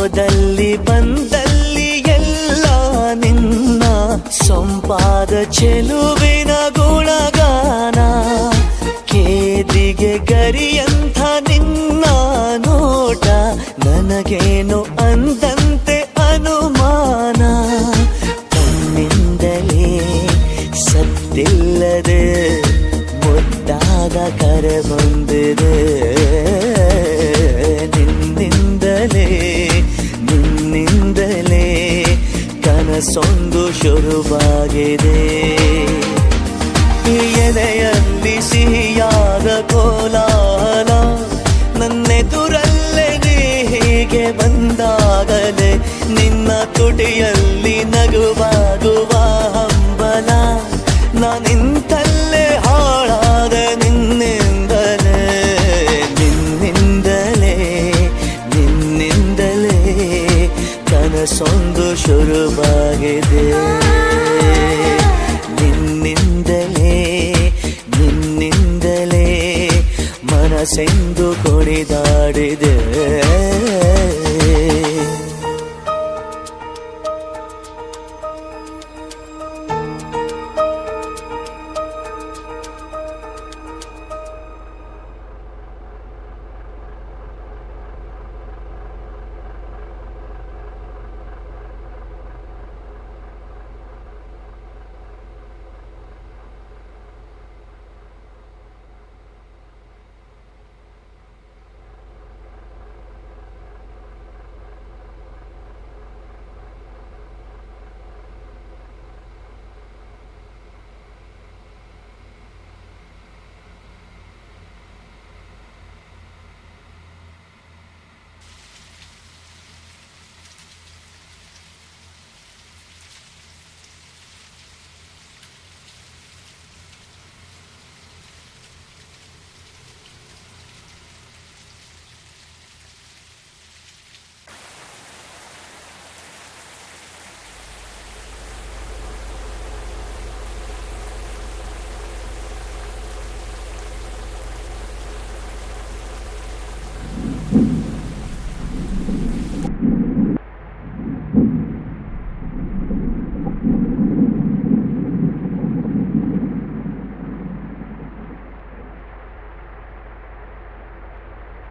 ಹೋದಲ್ಲಿ ಬಂದಲ್ಲಿ ಎಲ್ಲ ನಿನ್ನ ಸೊಂಪಾದ ಚೆಲುವಿನ ಗುಣಗಾನ. ಕೇದಿಗೆ ಗರಿಯಂಥ ನಿನ್ನ ನೋಟ ನನಗೇನು ಅಂದಂತೆ ಅನುಮಾನ. ತನ್ನಿಂದಲೇ ಸತ್ತಿಲ್ಲದೆ ಮುದ್ದಾದ ಕರೆ ಬಂದಿದೆ. ನಿನ್ನಿಂದಲೇ ಕನಸೊಂದು ಶುರುವಾಗಿದೆ. ಎದೆಯಲ್ಲಿ ಸಿಹಿಯಾದ ಕೋಲಾಹಲ ನನ್ನೆದುರಲ್ಲೇ ನೀ ಹೀಗೆ ಬಂದಾಗಲೇ ನಿನ್ನ ತುಟಿಯಲ್ಲಿ ನಗುವಾಗುವ ಹಂಬಲ. ನಾನಿಂತಲ್ಲೇ ಹಾಳಾದ ನಿನ್ನಿಂದಲೇ ಕನಸೊಂದು ಶುರುವಾಗಿದೆ. ನಿನ್ನಿಂದಲೇ ಮನಸ್ಸೆಂದು ಕುಣಿದಾಡಿದೆ.